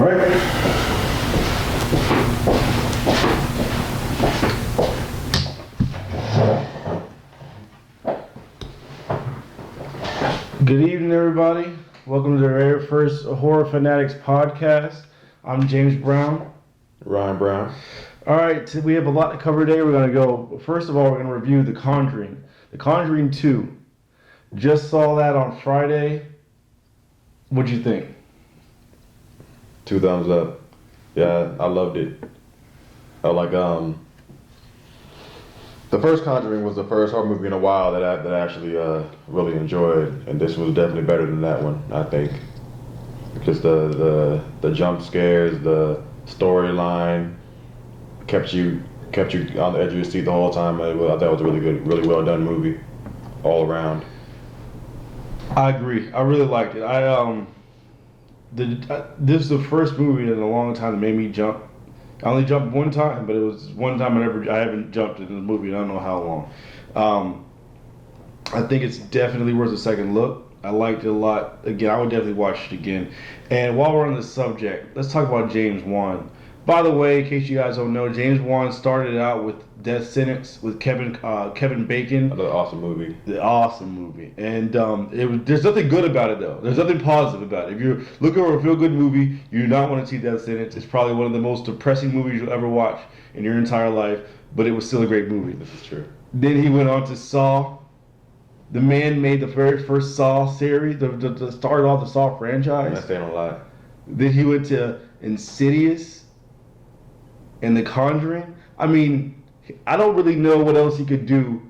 All right. Good evening, everybody. Welcome to the very first Horror Fanatics podcast. I'm James Brown. Ryan Brown. All right, we have a lot to cover today. We're going to go, first of all, we're going to review The Conjuring. The Conjuring 2. Just saw that on Friday. What'd you think? 2 thumbs up. Yeah, I loved it. I like the first Conjuring was the first horror movie in a while that I actually really enjoyed, and this was definitely better than that one. I think just the jump scares, the storyline kept you on the edge of your seat the whole time. I thought it was a really good, really well done movie all around. I agree. I really liked it. This is the first movie in a long time that made me jump. I only jumped one time, but it was one time I haven't jumped in a movie in I don't know how long. I think it's definitely worth a second look. I liked it a lot. Again, I would definitely watch it again. And while we're on the subject, let's talk about James Wan. By the way, in case you guys don't know, James Wan started out with Death Sentence with Kevin Bacon. Another awesome movie. The awesome movie. And there's nothing good about it, though. There's nothing positive about it. If you're looking for a feel-good movie, you do not want to see Death Sentence. It's probably one of the most depressing movies you'll ever watch in your entire life, but it was still a great movie. This is true. Then he went on to Saw. The man made the very first Saw series, the started off the Saw franchise. That's saying a lot. Then he went to Insidious and The Conjuring. I mean, I don't really know what else he could do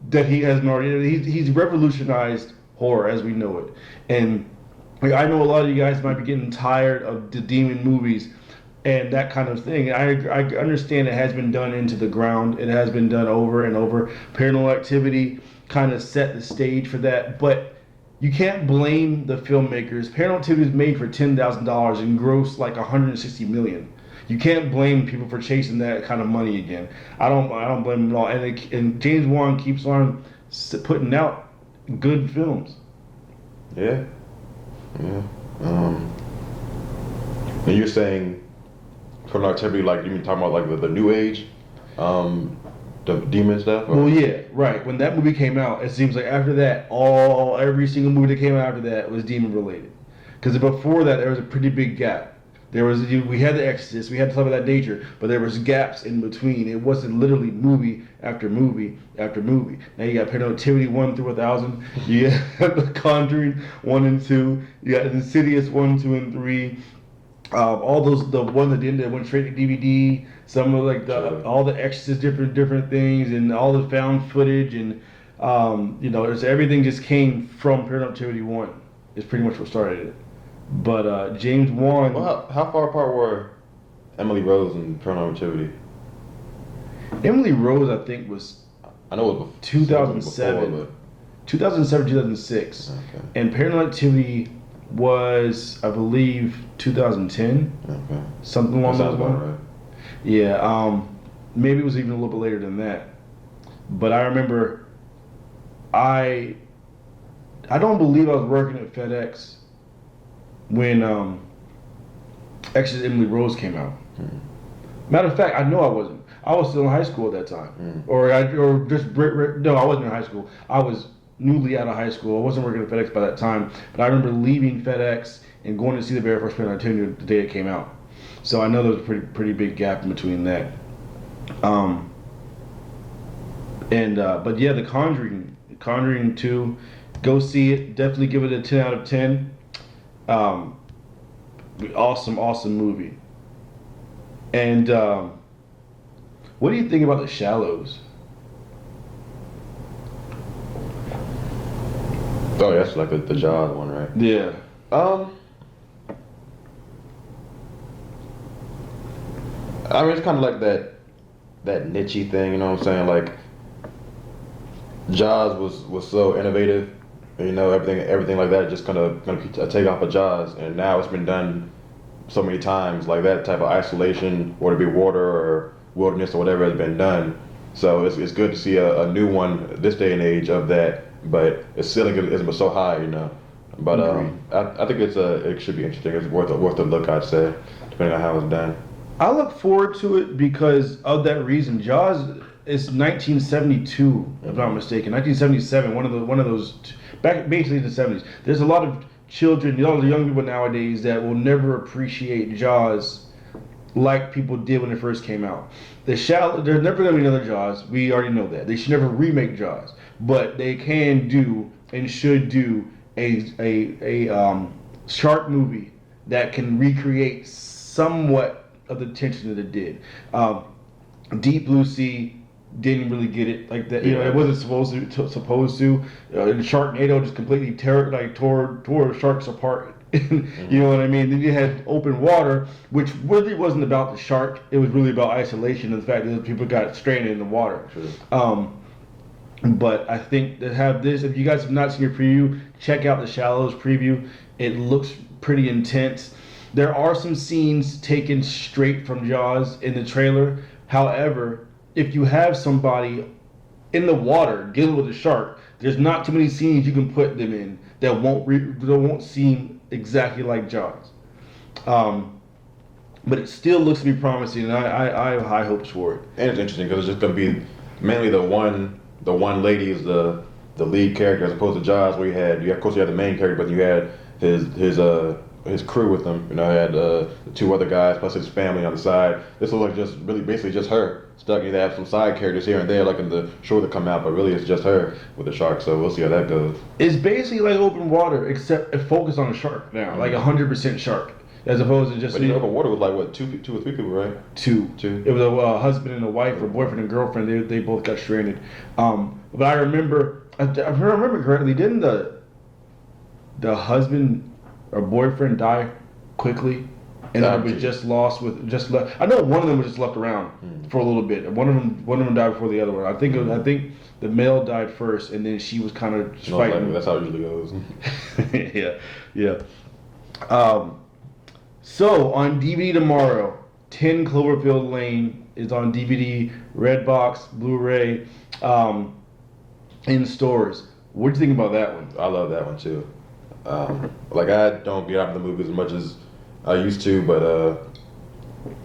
that he hasn't already. He's revolutionized horror as we know it. And I know a lot of you guys might be getting tired of the demon movies and that kind of thing. I understand it has been done into the ground. It has been done over and over. Paranormal Activity kind of set the stage for that. But you can't blame the filmmakers. Paranormal Activity was made for $10,000 and grossed like $160 million. You can't blame people for chasing that kind of money again. I don't blame them at all. And James Wan keeps on putting out good films. Yeah. And you're saying Paranormal Activity, like you mean talking about like the new age, the demon stuff? Or? Well, yeah, right. When that movie came out, it seems like after that, every single movie that came out after that was demon related. Because before that, there was a pretty big gap. We had The Exorcist, we had stuff of that nature, but there was gaps in between. It wasn't literally movie after movie after movie. Now you got Paranormal Activity 1 through 1,000. You got The Conjuring 1 and 2. You got Insidious 1, 2, and 3. All those, the one that went straight to DVD. Some of like all the Exorcist different things, and all the found footage, and everything just came from Paranormal Activity 1. Is pretty much what started it. But James Wan. Well, how far apart were Emily Rose and Paranormal Activity? Emily Rose, I think, was. I know it was 2007. Before, 2007, 2006. Okay. And Paranormal Activity was, I believe, 2010. Okay. Something along those lines. Right. Yeah. Maybe it was even a little bit later than that. But I remember, I don't believe I was working at FedEx when Exorcist Emily Rose came out. Matter of fact, I know I wasn't. I was still in high school at that time. No, I wasn't in high school. I was newly out of high school. I wasn't working at FedEx by that time. But I remember leaving FedEx and going to see the very first Paranormal Activity the day it came out. So I know there was a pretty big gap in between that. But yeah, The Conjuring 2, go see it. Definitely give it a 10 out of 10. Awesome movie. And what do you think about The Shallows? Oh, that's like the Jaws one, right? Yeah. I mean, it's kind of like that niche-y thing, you know what I'm saying? Like, Jaws was so innovative, you know, everything like that just gonna take off of Jaws, and now it's been done so many times, like that type of isolation, whether it be water or wilderness or whatever has been done. So it's good to see a new one this day and age of that, but its ceiling isn't so high, you know. But Agreed. I think it should be interesting. It's worth a look, I'd say, depending on how it's done. I look forward to it because of that reason. Jaws is 1972, if I'm not mistaken. 1977, one of those back basically the 70s. There's a lot of children, a lot of young people nowadays that will never appreciate Jaws like people did when it first came out. There's never going to be another Jaws. We already know that. They should never remake Jaws, but they can do and should do a shark movie that can recreate somewhat of the tension that it did. Deep Blue Sea didn't really get it like that. You know, it wasn't supposed to. And Sharknado just completely tore sharks apart. You know what I mean? Then you had Open Water, which really wasn't about the shark. It was really about isolation and the fact that people got stranded in the water. Sure. But I think to have this, if you guys have not seen your preview, check out the Shallows preview. It looks pretty intense. There are some scenes taken straight from Jaws in the trailer. However, if you have somebody in the water dealing with a shark, there's not too many scenes you can put them in that won't seem exactly like Jaws. But it still looks to be promising, and I have high hopes for it. And it's interesting because it's just going to be mainly the one lady is the lead character as opposed to Jaws, where of course you had the main character, but you had his crew with him. You know, he had the two other guys plus his family on the side. This looks like just really basically just her. Stuck. You have some side characters here and there, like in the show that come out, but really it's just her with the shark. So we'll see how that goes. It's basically like Open Water, except it focused on a shark now, like 100% shark, as opposed to just. But Open Water was like what two or three people, right? Two. It was a husband and a wife, or boyfriend and girlfriend. They both got stranded. But I remember, if I remember correctly, didn't the husband or boyfriend die quickly? And I was just left. I know one of them was just left around for a little bit. One of them died before the other one. I think the male died first, and then she was kind of fighting. That's how it usually goes. yeah. So on DVD tomorrow, 10 Cloverfield Lane is on DVD, Redbox, Blu-ray, in stores. What do you think about that one? I love that one too. Like I don't get out of the movies as much as I used to, but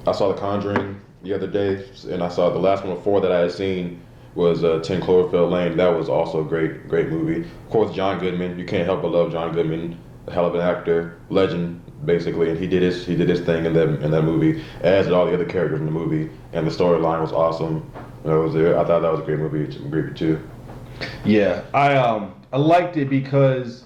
I saw The Conjuring the other day, and I saw the last one before that I had seen was 10 Cloverfield Lane. That was also a great movie. Of course, John Goodman. You can't help but love John Goodman. A hell of an actor, legend, basically, and he did his thing in that movie, as did all the other characters in the movie, and the storyline was awesome. I thought that was a great movie too. Yeah, I liked it because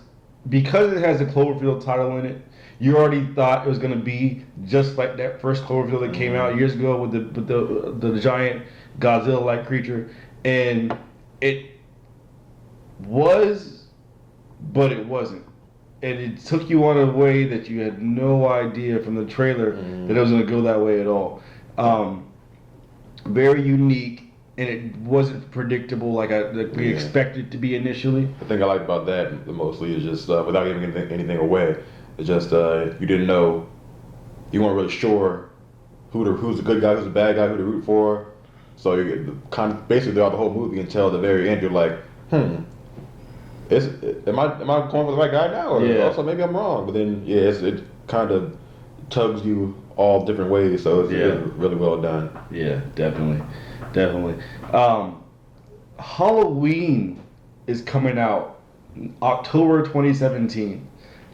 it has a Cloverfield title in it. You already thought it was going to be just like that first Cloverfield that came out years ago with the giant Godzilla-like creature, and it was, but it wasn't, and it took you on a way that you had no idea from the trailer that it was going to go that way at all. Very unique, and it wasn't predictable like we expected it to be initially. The thing I liked about that mostly is just without giving anything away. It's just you didn't know, you weren't really sure who's the good guy, who's the bad guy, who to root for. So you kind of basically throughout the whole movie until the very end, you're like, am I going for the right guy now, or also maybe I'm wrong? But then it kind of tugs you all different ways, so it's really well done. Yeah, definitely. Halloween is coming out October 2017.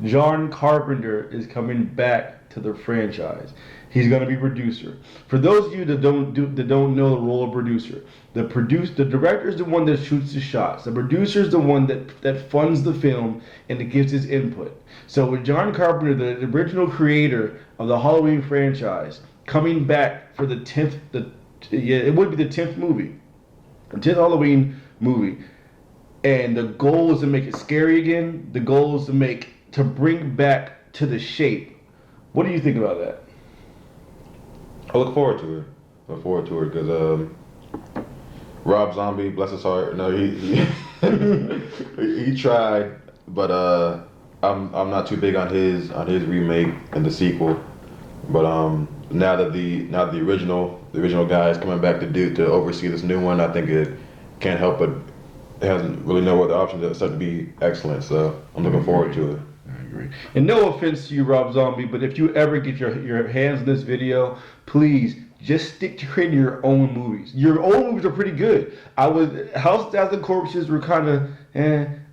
John Carpenter is coming back to the franchise. He's going to be producer. For those of you that don't know the role of producer, the director is the one that shoots the shots. The producer is the one that funds the film and that gives his input. So with John Carpenter, the original creator of the Halloween franchise, coming back for the 10th, it would be the 10th movie, the 10th Halloween movie, and the goal is to make it scary again. The goal is to bring back to the shape. What do you think about that? I look forward to it because Rob Zombie, bless his heart, no, he he tried, but I'm not too big on his remake and the sequel. But now that the original guy is coming back to oversee this new one, I think it can't help but it hasn't really no other option except to be excellent. So I'm looking forward to it. agree. And no offense to you, Rob Zombie, but if you ever get your hands on this video, please just stick to creating your own movies. Your own movies are pretty good. House of Thousand Corpses were kind of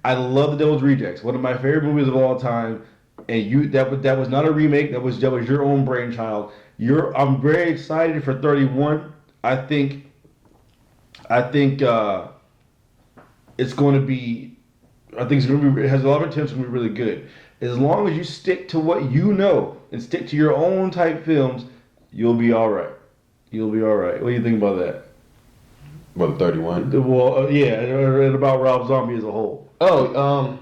I love The Devil's Rejects, one of my favorite movies of all time. And that was not a remake. That was your own brainchild. I'm very excited for 31. I think it's going to be. I think it has a lot of potential to be really good. As long as you stick to what you know and stick to your own type films, you'll be all right. You'll be all right. What do you think about that? What, the 31? Well, yeah, and about Rob Zombie as a whole. Oh,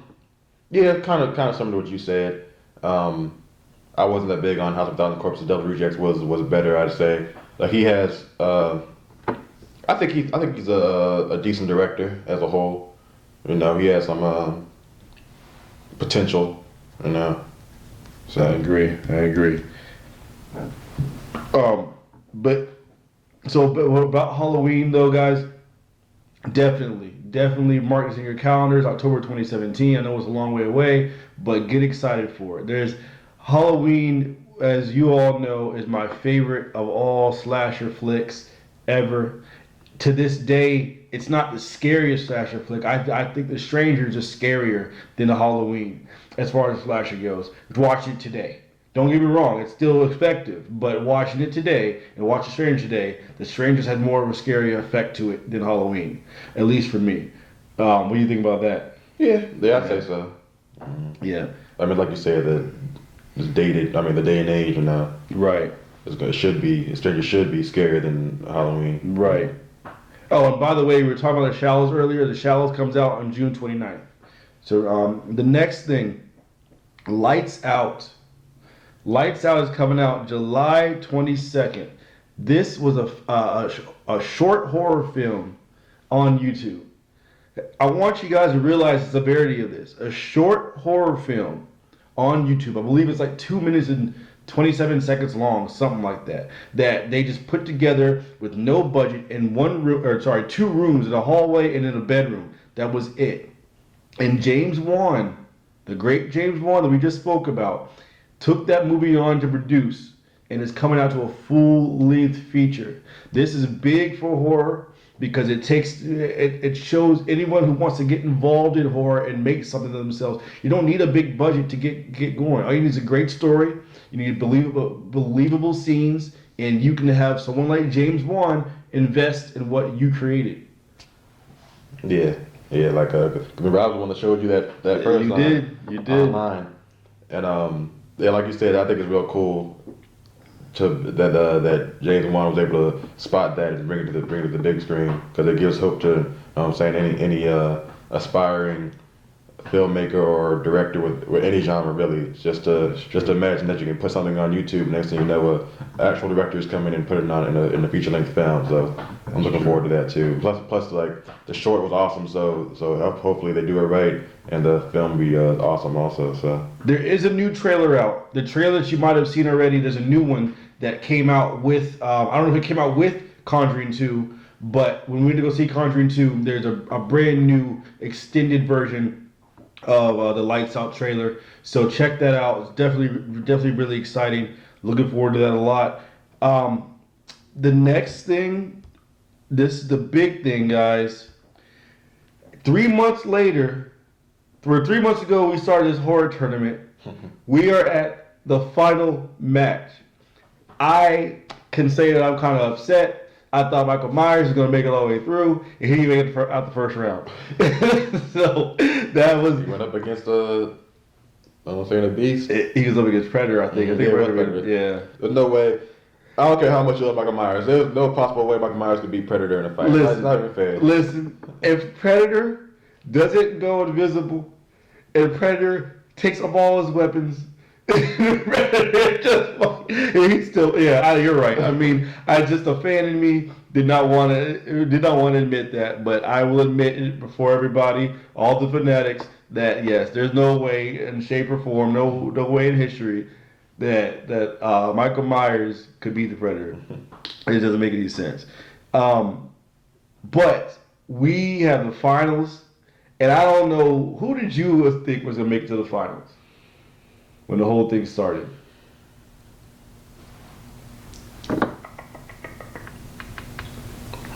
yeah, kind of similar to what you said. I wasn't that big on House of Thousand Corpses. Devil Rejects was better, I'd say. Like he has, I think he's a decent director as a whole. You know, he has some potential. You know, so I agree. But what about Halloween though, guys? Definitely mark this in your calendars. October 2017. I know it's a long way away, but get excited for it. There's Halloween, as you all know, is my favorite of all slasher flicks ever. To this day, it's not the scariest slasher flick. I think The Strangers is scarier than the Halloween as far as slasher goes. Watch it today. Don't get me wrong, it's still effective, but watching it today and watching The Strangers today, The Strangers had more of a scary effect to it than Halloween, at least for me. What do you think about that? Yeah, I'd say so. Yeah. I mean, like you said, it's dated. I mean, the day and age, you know. Right. Strangers should be scarier than Halloween. Right. Oh, and by the way, we were talking about The Shallows earlier. The Shallows comes out on June 29th. So the next thing, Lights Out. Lights Out is coming out July 22nd. This was a short horror film on YouTube. I want you guys to realize the severity of this. A short horror film on YouTube. I believe it's like 2 minutes and 27 seconds long, something like that. That they just put together with no budget in 2 rooms, in a hallway and in a bedroom. That was it. And James Wan, the great James Wan that we just spoke about, took that movie on to produce and is coming out to a full-length feature. This is big for horror because it shows anyone who wants to get involved in horror and make something of themselves. You don't need a big budget to get going. All you need is a great story. You need believable scenes, and you can have someone like James Wan invest in what you created. Yeah, like remember I was the one that showed you that first You did. Online. And yeah, like you said, I think it's real cool that James Wan was able to spot that and bring it to the big screen, because it gives hope to, you know what I'm saying, any aspiring filmmaker or director with any genre, really. Just to imagine that you can put something on YouTube, next thing you know, actual director is coming and putting it on in a feature length film. So I'm looking forward to that too. Plus, like the short was awesome. So hopefully they do it right and the film will be awesome also. So there is a new trailer out. The trailer that you might have seen already. There's a new one that came out with. I don't know if it came out with Conjuring 2, but when we went to go see Conjuring 2, there's a brand new extended version of the Lights Out trailer. So check that out. It's definitely really exciting. Looking forward to that a lot. The next thing, this is the big thing, guys. 3 months later, 3 months ago, we started this horror tournament. We are at the final match. I can say that I'm kind of upset. I thought Michael Myers was going to make it all the way through, and he didn't make it out the first round. So that was. He went up against I'm saying a beast. He was up against Predator, I think. Predator. Yeah. There's no way. I don't care how much you love Michael Myers. There's no possible way Michael Myers could beat Predator in a fight. It's not even fair. Listen, if Predator doesn't go invisible, and Predator takes up all his weapons, he's still, you're right. I mean, a fan in me did not want to admit that, but I will admit it before everybody, all the fanatics, that yes, there's no way in shape or form, no way in history that Michael Myers could beat the Predator. It doesn't make any sense. But we have the finals, and I don't know, who did you think was gonna make it to the finals? when the whole thing started.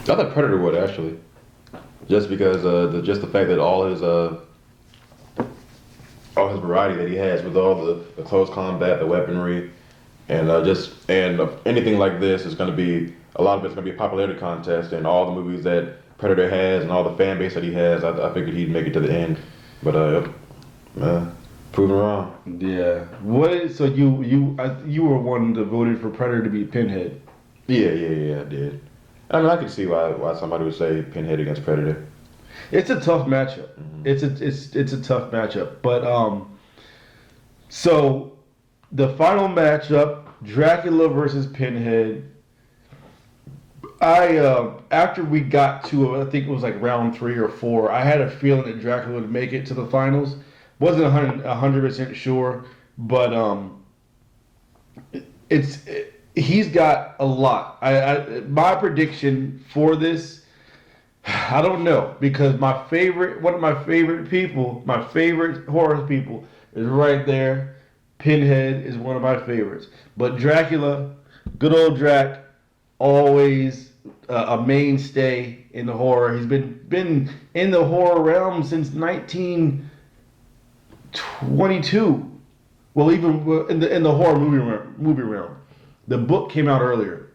I thought Predator would actually, just because just the fact that all his variety that he has with all the close combat, the weaponry, and anything like this is going to be a lot of it's going to be a popularity contest, and all the movies that Predator has and all the fan base that he has, I figured he'd make it to the end, but proven wrong. Yeah. So you were one that voted for Predator to be Pinhead. Yeah, I did. I mean, I could see why somebody would say Pinhead against Predator. It's a tough matchup. Mm-hmm. It's a tough matchup. But so the final matchup, Dracula versus Pinhead. After we got to I think it was like round 3 or 4, I had a feeling that Dracula would make it to the finals. Wasn't 100% sure, but he's got a lot. My prediction for this, I don't know, because one of my favorite horror people is right there. Pinhead is one of my favorites, but Dracula, good old Drac, always a mainstay in the horror. He's been in the horror realm since 1922. Well, even in the horror movie realm. The book came out earlier,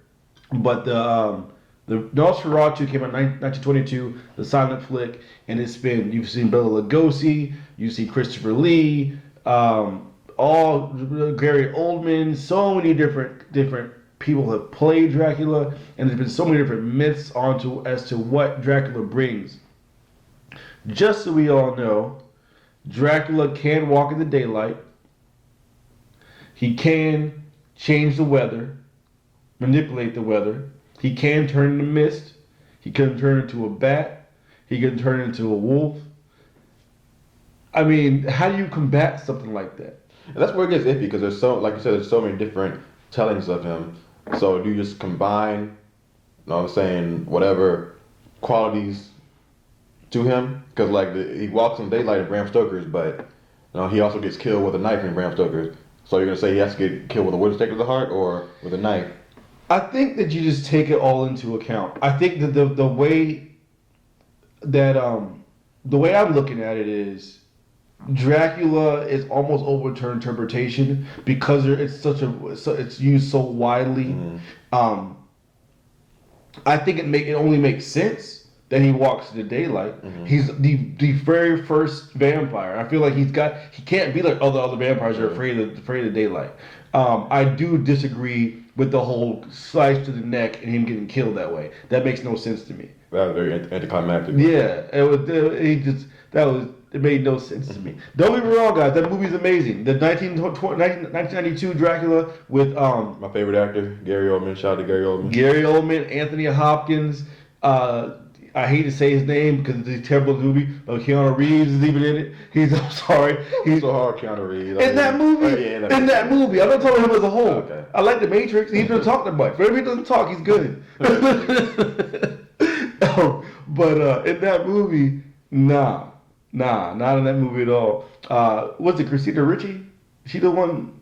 but the Nosferatu came out in 1922, the silent flick, and you've seen Bela Lugosi, you see Christopher Lee, all Gary Oldman, so many different people have played Dracula, and there's been so many different myths as to what Dracula brings. Just so we all know, Dracula can walk in the daylight. He can change the weather, manipulate the weather. He can turn into mist. He can turn into a bat. He can turn into a wolf. I mean, how do you combat something like that? And that's where it gets iffy because like you said, there's so many different tellings of him. So do you just combine, you know what I'm saying, whatever qualities to him? Because like he walks in daylight in Bram Stoker's, but he also gets killed with a knife in Bram Stoker's. So you're gonna say he has to get killed with a wooden stake to the heart or with a knife? I think that you just take it all into account. I think that the way I'm looking at it is Dracula is almost open to interpretation because it's used so widely. Mm-hmm. I think it only makes sense that he walks in the daylight. Mm-hmm. He's the very first vampire. I feel like he can't be like other vampires are afraid of the daylight. I do disagree with the whole slice to the neck and him getting killed that way. That makes no sense to me. That was very anticlimactic. Yeah, it made no sense to me. Don't get me wrong, guys. That movie's amazing. The 1992 Dracula with my favorite actor, Gary Oldman. Shout out to Gary Oldman. Gary Oldman, Anthony Hopkins. I hate to say his name because it's a terrible movie, but Keanu Reeves is even in it. I'm sorry. He's so hard, Keanu Reeves. In that movie. In that movie. I'm not talking about him as a whole. Okay. I like The Matrix. He doesn't talk that much. But if he doesn't talk, he's good. But in that movie, not in that movie at all. Was it Christina Ricci? She the one?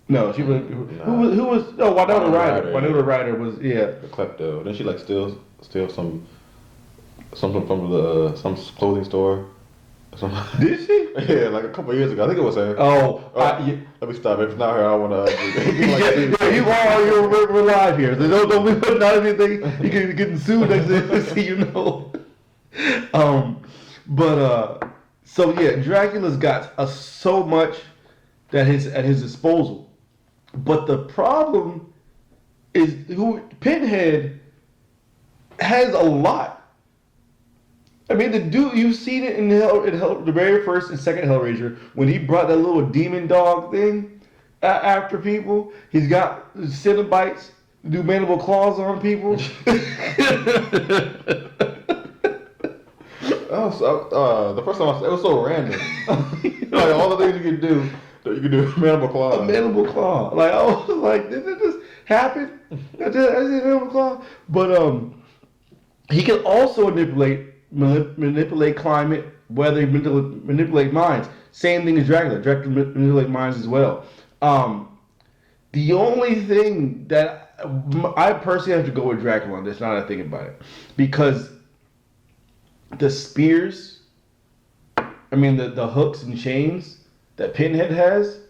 No, she was. Who was? Oh, Winona Ryder. Winona Ryder was the klepto. Didn't she like steal something from some clothing store? Did she? Yeah, like a couple years ago. I think it was her. Oh, let me stop. If it's not her, I want to. We're live here. So don't be putting out anything. You can getting sued next thing you know. So yeah, Dracula's got so much at his disposal, but the problem is Pinhead has a lot. I mean, the dude, you've seen it in the very first and second Hellraiser when he brought that little demon dog thing after people. He's got Cenobites do mandible claws on people. The first time I saw it was so random. Like all the things you can do mandible claw. A mandible claw. Like I was like, did it just happen? I just mandible claw. But he can also manipulate climate, whether he manipulate minds. Same thing as Dracula. Dracula manipulate minds as well. The only thing that I personally have to go with Dracula on this, now that I think about it, because the spears, I mean the hooks and chains that Pinhead has,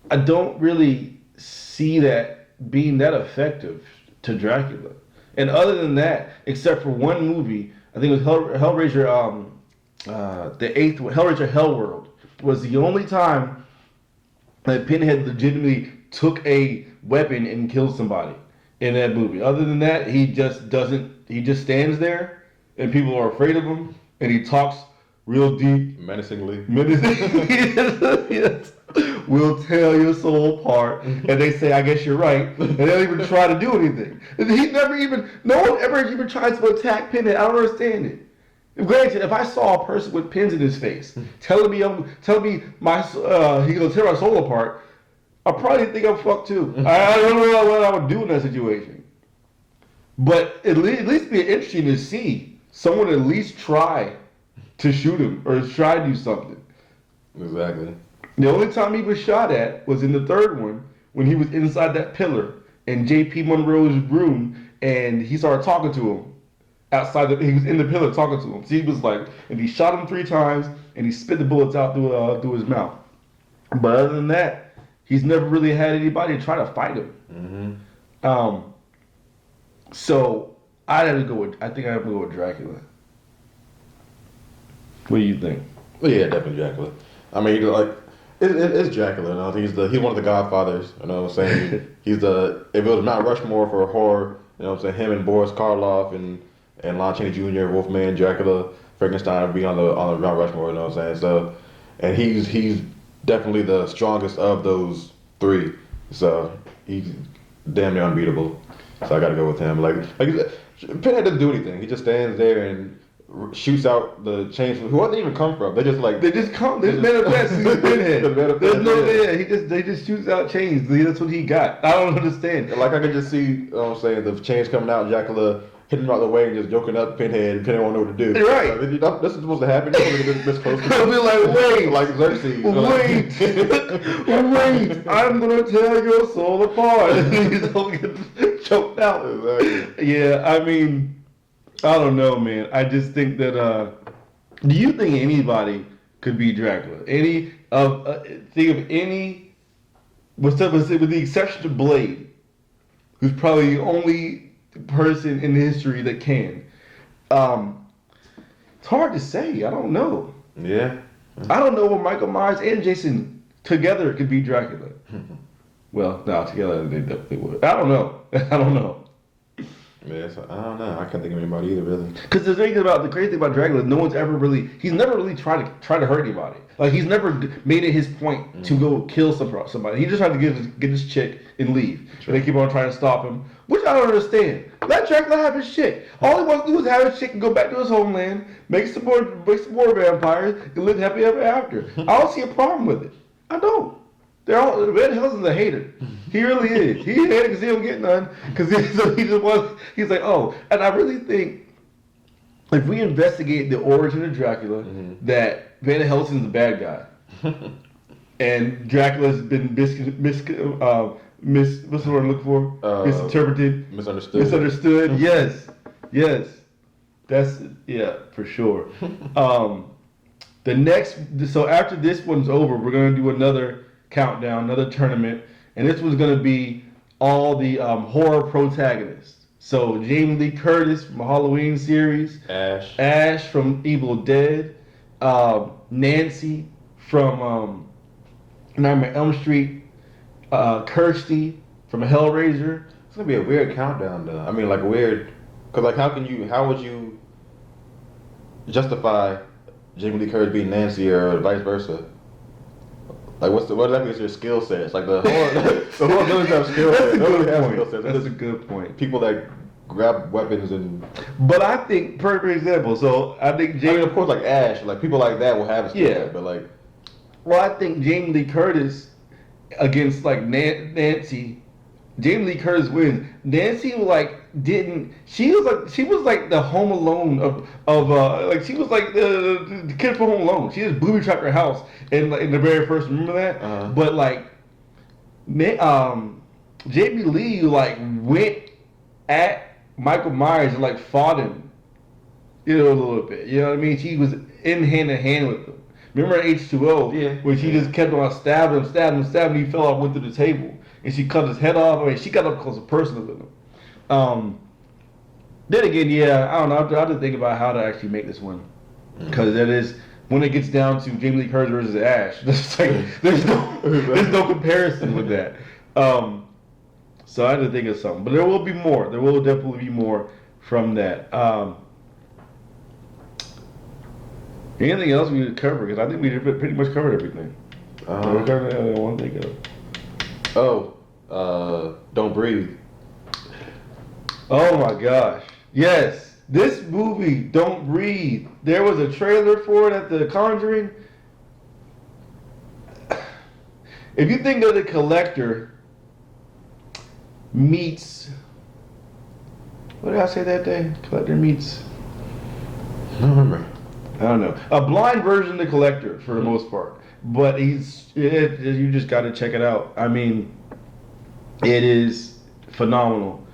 I don't really see that being that effective to Dracula. And other than that, except for one movie, I think it was Hellraiser, the eighth one, Hellraiser Hellworld, was the only time that Pinhead legitimately took a weapon and killed somebody in that movie. Other than that, he just doesn't. He just stands there, and people are afraid of him, and he talks real deep, menacingly. Yes. We'll tear your soul apart, and they say, "I guess you're right," and they don't even try to do anything. He never even. No one ever even tries to attack Pinhead. I don't understand it. Granted, if I saw a person with pins in his face telling me my he gonna tear my soul apart, I probably think I'm fucked too. I don't know what I would do in that situation. But at least be interesting to see someone at least try to shoot him or try to do something. Exactly. The only time he was shot at was in the third one when he was inside that pillar in J.P. Monroe's room and he started talking to him. He was in the pillar talking to him. So he was like, and he shot him 3 times and he spit the bullets out through his mouth. But other than that, he's never really had anybody try to fight him. Mm-hmm. So I think I have to go with Dracula. What do you think? Well, yeah, definitely Dracula. I mean, it's Dracula. You know? He's one of the Godfathers. You know what I'm saying? If it was Mount Rushmore for horror, you know what I'm saying? Him and Boris Karloff and Lon Chaney Jr., Wolfman, Dracula, Frankenstein would be on the Mount Rushmore. You know what I'm saying? So, and he's definitely the strongest of those 3. So he's damn near unbeatable. So I got to go with him. Like Pinhead doesn't do anything. He just stands there and shoots out the chains. Who did they even come from? They just come. They just manifest. He's Pinhead. There's no there. They just shoots out chains. That's what he got. I don't understand. Like I could just see, you know what I'm saying, the chains coming out, Dracula hitting him out the way and just joking up Pinhead. Pinhead won't know what to do. Right. This is supposed to happen. You're supposed to be this close to I'll be like, wait, like Xerxes. Wait, I'm gonna tear your soul apart. And you don't get choked out. Exactly. Yeah, I mean, I don't know, man. I just think that. Do you think anybody could be Dracula? Think of any, with the exception of Blade, who's probably the only person in history that can. It's hard to say. I don't know. Yeah. I don't know what Michael Myers and Jason together could be Dracula. Well, no, together they definitely would. I don't know. Yeah, I don't know. I can't think of anybody either, really. Because the crazy thing about Dracula, he's never really tried to hurt anybody. Like he's never made it his point to go kill somebody. He just tried to get his chick and leave. True. And they keep on trying to stop him, which I don't understand. Let Dracula have his chick. All he wants to do is have his chick and go back to his homeland, make some more vampires, and live happy ever after. I don't see a problem with it. I don't. Van Helsing's a hater. He really is. He hated because he don't get none. Because he's like, oh. And I really think if we investigate the origin of Dracula, that Van Helsing's a bad guy. And Dracula's been what's the word I'm looking for? Misinterpreted. Misunderstood. Yes. That's, for sure. So after this one's over, we're going to do another countdown, another tournament, and this was going to be all the horror protagonists. So Jamie Lee Curtis from the Halloween series, Ash from Evil Dead, Nancy from Nightmare on Elm Street, Kirsty from Hellraiser. It's gonna be a weird countdown, though. I mean, like weird, cause like how would you justify Jamie Lee Curtis being Nancy or vice versa? Like, what exactly is your skill set? It's like the horror villains have skill sets. That's a good point. People that grab weapons and. But I think, perfect example. So I think Jamie. I mean, of course, like Ash, like people like that will have a skill set, but like. Well, I think Jamie Lee Curtis against like Nancy Jamie Lee Curtis wins. Nancy she was like the Home Alone of like she was like the kid from Home Alone. She just booby trapped her house in the very first. Remember that? But like, Jamie Lee like went at Michael Myers and like fought him, a little bit. You know what I mean? She was in hand to hand with him. Remember H2O? Yeah. Where she just kept on stabbing him. He fell off, went through the table, and she cut his head off. I mean, she got up close and personal with him. Then again, yeah, I don't know. I have to think about how to actually make this one, because that is when it gets down to Jamie Lee Curtis versus Ash. There's no comparison with that. So I had to think of something, but there will be more. There will definitely be more from that. Anything else we need to cover? Because I think we pretty much covered everything. We covered everything I want to think of. Don't Breathe. Oh my gosh. Yes. This movie, Don't Breathe. There was a trailer for it at The Conjuring. If you think of The Collector meets... What did I say that day? Collector meets... I don't remember. I don't know. A blind version of The Collector for the most part. But you just got to check it out. I mean, it is phenomenal.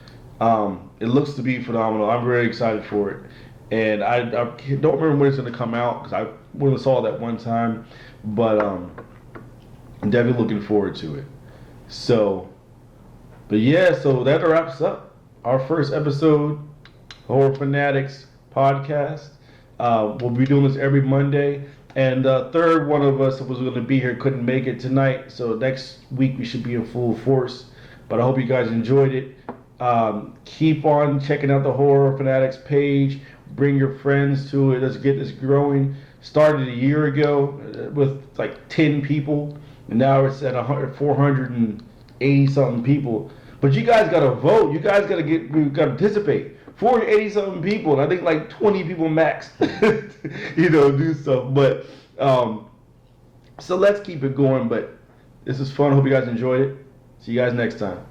It looks to be phenomenal. I'm very excited for it. And I don't remember when it's going to come out because I only saw it that one time. But I'm definitely looking forward to it. So that wraps up our first episode, Horror Fanatics podcast. We'll be doing this every Monday. And third one of us that was going to be here couldn't make it tonight. So next week we should be in full force. But I hope you guys enjoyed it. Keep on checking out the Horror Fanatics page. Bring your friends to it. Let's get this growing. Started a year ago with like 10 people. And now it's at 480 something people. But you guys got to vote. You guys got to participate. 480 something people, and I think like 20 people max, do stuff. But so let's keep it going. But this is fun. Hope you guys enjoyed it. See you guys next time.